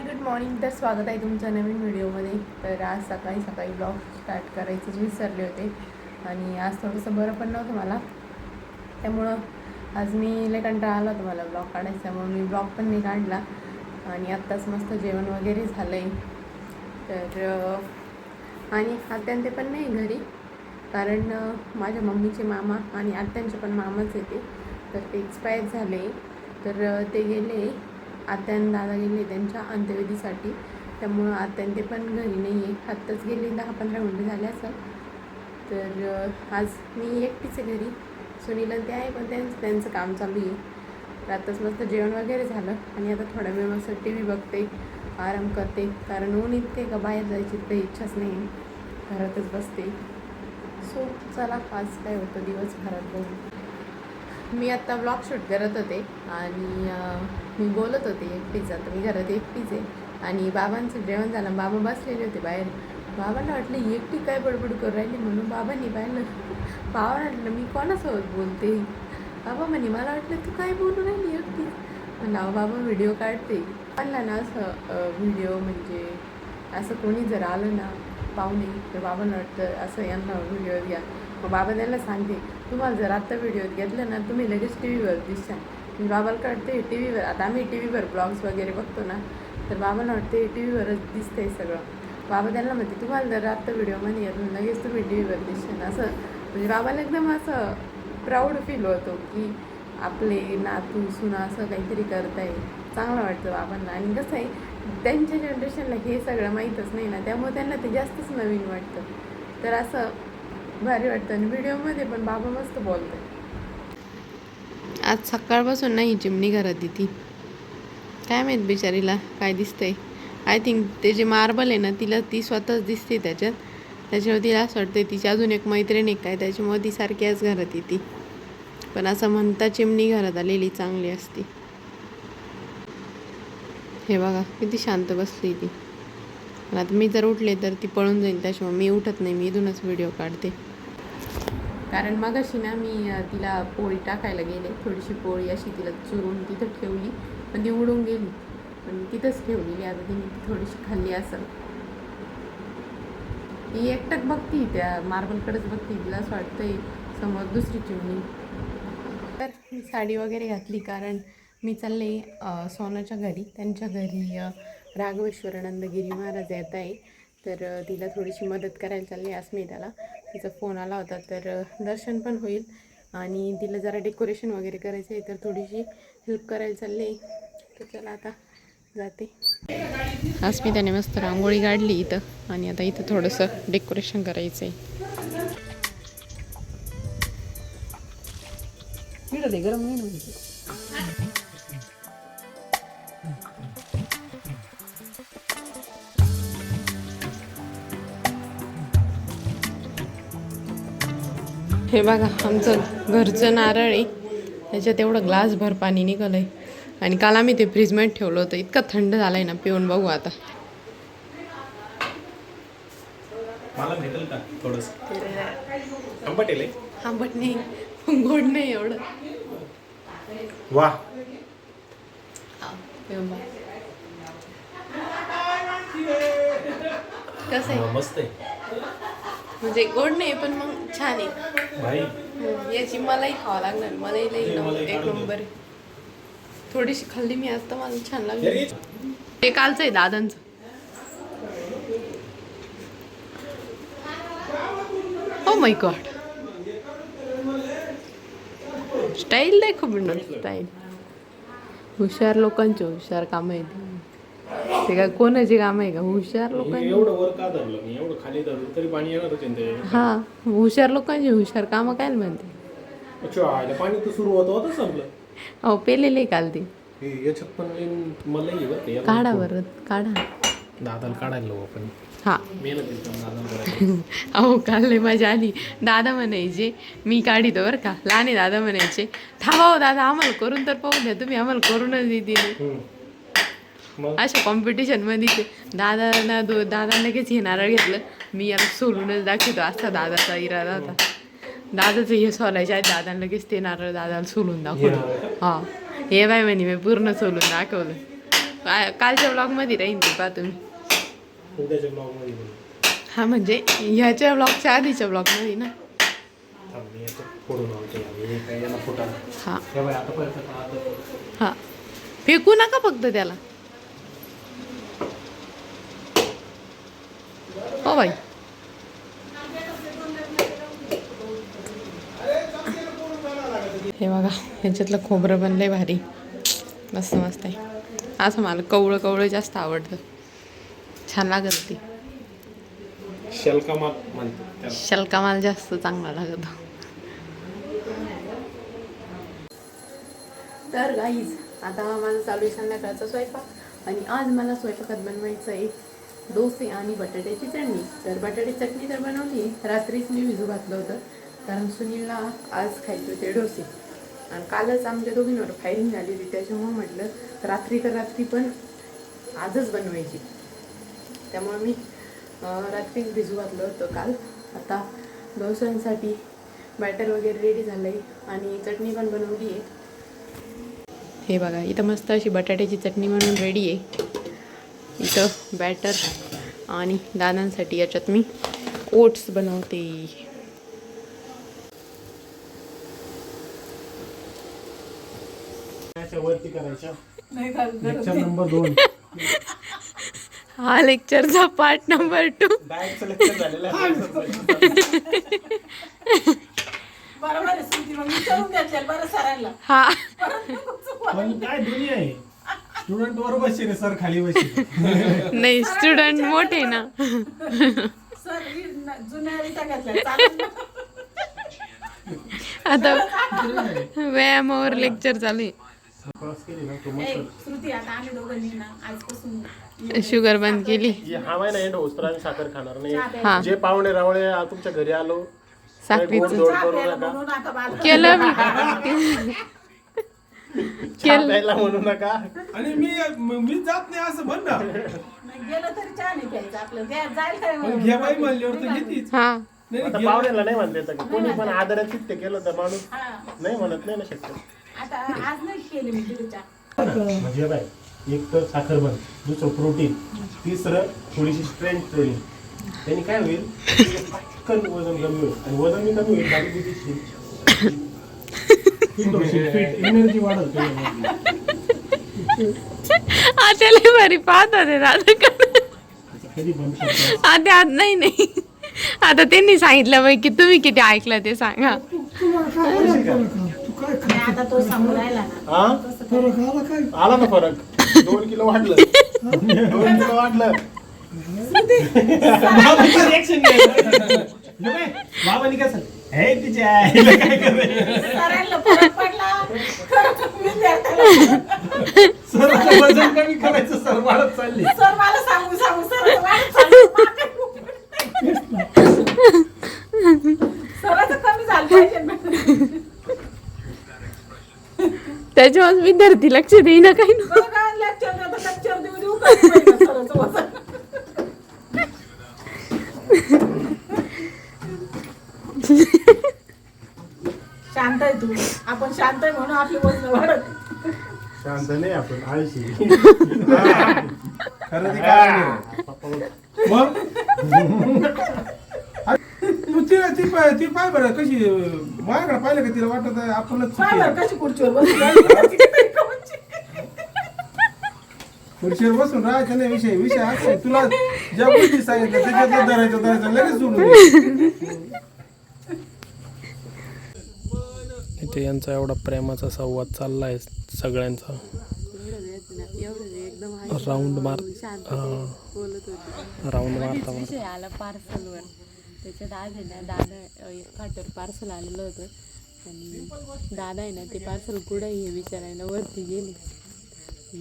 Hi good morning. तर स्वागत आहे तुमच्या नवीन व्हिडिओमध्ये. तर आज सकाळी सकाळी ब्लॉग स्टार्ट करायचेच विसरले होते आणि आज थोडंसं बरं पण नव्हतं मला, त्यामुळं आज मी लय कंटाळा आला होता मला ब्लॉग काढायचा, त्यामुळे मी ब्लॉग पण नाही काढला. आणि आत्ताच मस्त जेवण वगैरे झालं आहे. तर आणि आत्यान ते पण नाही घरी, कारण माझ्या मम्मीचे मामा आणि आत्यांचे पण मामाच येते, तर ते एक्सपायर झाले. तर ते गेले, आत्यान दादा गेले त्यांच्या अंत्यविधीसाठी, त्यामुळं आत्यान ते पण घरी नाही आहे. आत्ताच गेले, 10-15 मिनटं झाले असं. तर आज मी एकटीच आहे घरी. सुनील ते आहे, पण त्यांचं काम चालू आहे. तर आत्ताच मस्त जेवण वगैरे झालं आणि आता थोडा वेळ मस्त टी व्ही बघते, आराम करते, कारण ऊन इतके का बाहेर जायची काही इच्छाच नाही, घरातच बसते. सो चला आज काय होतं दिवसभरात बघू. मी आत्ता ब्लॉग शूट करत होते आणि मी बोलत होते एकटीच. आता मी घरात एकटीच आहे आणि बाबांचं जेवण झालं, बाबा बसलेले होते बाहेर. बाबांना वाटलं ही एकटी काय बडबड करू राहिली, म्हणून बाबांनी पाहिलं. बाबांना वाटलं मी कोणासोबत बोलते. बाबा म्हणे मला वाटलं तू काय बोलू राहिली एकटी. म्हणलं बाबा व्हिडिओ काढते. आणला ना असं व्हिडिओ, म्हणजे असं कोणी जर आलं ना पाहुणे, तर बाबांना वाटतं असं यांना व्हिडिओ घ्या. मग बाबा त्यांना सांगते, तुम्हाला जर आत्ता व्हिडिओत घेतलं ना तुम्ही लगेच टी व्हीवर दिसता. मी बाबाला कळते टी व्हीवर, आता आम्ही टी व्हीवर ब्लॉग्स वगैरे बघतो ना, तर बाबांना वाटते टी व्हीवरच दिसतंय सगळं. बाबा त्यांना म्हणते तुम्हाला जर आत्ता व्हिडिओमध्ये घेतलं लगेच तुम्ही टी व्हीवर दिसता. असं म्हणजे बाबाला एकदम असं प्राऊड फील होतो की आपले नातू सुना असं काहीतरी करताय, चांगलं वाटतं बाबांना. आणि कसं आहे, त्यांच्या जनरेशनला हे सगळं माहीतच नाही ना, त्यामुळे त्यांना ते जास्तच नवीन वाटतं. तर असं भारी वाटतं. आणि व्हिडिओमध्ये पण बाबा मस्त बोलतात. आज सकाळपासून नाही चिमणी घरात येते, काय माहीत बिचारीला काय दिसतंय. आय थिंक ते जे मार्बल आहे ना, ती स्वतःच दिसते त्याच्यावर तिला असं वाटतं तिची अजून एक मैत्रीण एक काय, त्याच्यामुळे ती सारखी आज घरात येते. पण असं म्हणता चिमणी घरात आलेली चांगली असते. हे बघा किती शांत बसली ती. पण आता मी जर उठले तर ती पळून जाईल, त्याच्यामुळे मी उठत नाही, मी इथूनच व्हिडिओ काढते. कारण मगाशी ना मी तिला पोळी टाकायला गेले, थोडीशी पोळी अशी तिला चुरून तिथं ठेवली, पण ती उडून गेली, पण तिथंच ठेवलेली. आता तिने ती थोडीशी खाल्ली असेल. ती एकटक बघती, त्या मार्बलकडेच बघती, तिला असं वाटतंय समोर दुसरी चिमणी. तर मी साडी वगैरे घातली, कारण मी चालले सोनाच्या घरी. त्यांच्या घरी राघवेश्वरानंद गिरी महाराज येत आहे, तर तिला थोडीशी मदत करायला चालली. अस्मिताला तिचा फोन आला होता, तर दर्शन पण होईल आणि तिला जरा डेकोरेशन वगैरे करायचं आहे, तर थोडीशी हेल्प करायला चालली. तर चला आता जाते. अस्मिताने मस्त रांगोळी काढली इथं, आणि आता इथं थोडंसं डेकोरेशन करायचं आहे. गरम नाही. हे बघा आमचं घरचं नारळ आहे, त्याच्यात एवढं ग्लासभर पाणी निघालं आहे. आणि काल आम्ही ते फ्रीजमध्ये ठेवलं होतं, इतकं थंड झालं आहे ना, पिऊन बघू आता. मला भेटेल का थोडंसं? आंबट आहे? आंबट नाही, गोड नाही एवढं. वा, कसं आहे? मस्त आहे. म्हणजे गोड नाही, पण मग छान आहे भाई. याची मलाई खावं लागणार. मलाई लई एक नंबर आहे. थोडीशी खाल्ली मी आता, मला छान लागली. ते कालचं आहे दादांचं. ओ माय गॉड, स्टाईल देखो बिंडो स्टाईल. हुशार लोकांचे हुशार काम आहे ते, काय कोणाची काम आहे का हुशार लोकांची? एवढं वर का धरलं मी, एवढं खाली धरलं तरी पाणी येणारच आहे. हा, हुशार लोकांची हुशार कामं काय म्हणते. अच्छा, पाणी तर सुरू होतं संपलं. अहो पेलेले काल ते. याच्यात पण मला काढा बरं, काढा. दादाला काढायला आपण. हा, अहो काल लई मजा आली. दादा म्हणायचे मी काढितो बरं का, लहाने दादा म्हणायचे थांबा हो दादा, आम्हाला करून तर पाहू द्या, तुम्ही आम्हाला करूनच देते. अशा कॉम्पिटिशनमध्ये दादा लगेच हे नारळ घेतलं, मी याला सोलूनच दाखवतो असा दादाचा इरादा होता. दादाचं हे सोलायच्या आहेत, दादाला लगेच ते नारळ दादाला सोलून दाखवलं. हा, हे बाय म्हणे मी पूर्ण सोलून दाखवलं. कालच्या ब्लॉगमध्ये राहीन ती पहा तुम्ही. उद्याच्या ब्लॉगमध्ये बोलू. हा म्हणजे ह्याच्या ब्लॉगच्या आधीच्या ब्लॉगमध्ये ना. थांब, मी याच्यात फोडून आणतो. हे काय याला फुटायला. हा हे बघ, आता परत आता अर्धा फोड. हा फेकू नका फक्त त्याला. हो बाई हे बघा ह्याच्यातलं खोबरं बनलंय भारी मस्त मस्त आहे. असं मला कवळं कवळं जास्त आवडतं. छान लागत ते. शलका माल म्हणतो त्याला. शलका माल जास्त चांगला लागतो. तर गाईज आता माझं चालू आहे संध्याकाळचा स्वयंपाक आणि आज मला स्वयंपाकात बनवायचं आहे डोसे आणि बटाट्याची चटणी. तर बटाट्याची चटणी तर बनवली रात्रीच मी भिजू घातलं होतं कारण सुनीलला आज खायचे होते डोसे आणि कालच आमच्या दोघींवर फायरिंग झालेली त्याच्यामुळे म्हटलं रात्री तर रात्री पण आजच बनवायची. त्यामुळे मी रात्रीच भिजू घातलं होतं काल. आता डोस्यांसाठी बॅटर वगैरे रेडी झालं आहे आणि चटणी पण बनवली आहे. हे बघा इथं मस्त अशी बटाट्याची चटणी म्हणून रेडी आहे. इथं बॅटर आणि दादांसाठी याच्यात मी ओट्स बनवते. वरती करायच्या. Lecture number 2. हा लेक्चरचा पार्ट नंबर 2. डायरेक्टचं लेक्चर झालेलं आहे. बरोबर आहे स्मृती, मग विचारून घेतलेलं बरं सरांना. हा पण काय दुनिया आहे. स्टुडंट वर बसले सर खाली बसले. नाही स्टुडंट मोठे ना. सर जुन्या रीता घेतल्या चालेल. आता व्यायामावर लेक्चर चालू आहे. क्रॉस केली ना तो ए, मस्त. स्मृती आता आम्ही दोघांनी ना आजपासून शुगर बंद केली. हा महिना एंड होस तर आम्ही साखर खाणार चहा नाही. प्यायला. हा जे पाहुणे रावळे तुमच्या घरी आलो साखरीचं गोड चहा करू प्यायला नका. म्हणून आता बालका- केलं मी. चहा प्यायला म्हणू नका. आणि मी जात नाही असं म्हण ना. नाही, गेलं तरी चहा नाही प्यायचं आपलं जायला काय पण घ्या बाई म्हणल्यावर तर घेतीच. हा नाही आता नाही, पाहुण्याला नाही म्हणते येतं की कोणी पण आदरातीत ते केलं तर माणूस हा. नाही म्हणत नाही ना शक्य. आता आज नाही केली मी तिथे चहा. म्हणजे बाय एक तर साखर बंद, दुसरं प्रोटीन, तिसरं थोडीशी स्ट्रेंथ ट्रेनिंग. त्यांनी काय होईल पटकन वजन कमी होईल आणि वजन मी कमी होईल फिट एनर्जी वाढत. आता लय भारी पाहत होते दादा कधी बंद करतो. आता नाही नाही आता त्यांनी सांगितलं बाई की तुम्ही किती ऐकलं ते सांगा. नाही, आता तो सांगू राहिला ना. हा आला ना फरक. 2 किलो वाढलं. 2 किलो वाढलं. बाबांनी कसं हे तिच्या आईला काय करायचं. सरांना फरक पडला. विद्यार्थ्याला सर वजन कमी करायचं सर वाढत चालली. सर मला सांगू सर वाढत चाललं. सराचं कमी झालं पाहिजे. त्याच्यावर विद्यार्थी लक्ष देईना काही ना. लेक्चर देऊ कमी पाहिजे सराचं वजन. शांत आहे तू. आपण शांत आहे म्हणून आपली वजन वाढत. शांत नाही आपण आळशी. खरं ते काय नाही. मग तू ती पाय बरं कशी माझ्याकडे पाहिलं का तिला वाटत आहे आपणच चुकी पाहिलं आहे. कशी खुर्चीवर बसली. खुर्चीवर बसून राहायचं नाही. विषय असं तुला ज्या गोष्टी सांगितल्या त्याच्यातलं धरायचं लगेच सोडून दे. इथे यांचा एवढा प्रेमाचा संवाद चाललाय सगळ्यांचा. राऊंड मार राऊंड मारता विषय आला पार्सलवर. त्याच्यात आज आहे ना दादा एक फाटर पार्सल आलेलं होतं आणि दादा आहे ना ते पार्सल कुठं हे विचारायला वरती गेले.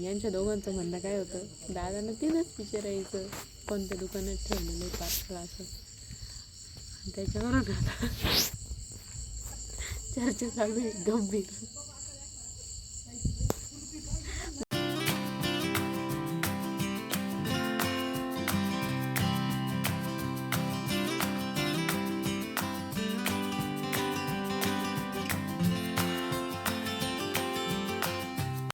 यांच्या दोघांचं म्हणणं काय होतं दादानं तिथंच विचारायचं कोणत्या दुकानात ठेवलेलं आहे पार्सल असं. त्याच्यावरून आता चर्चा चालू आहे गंभीर.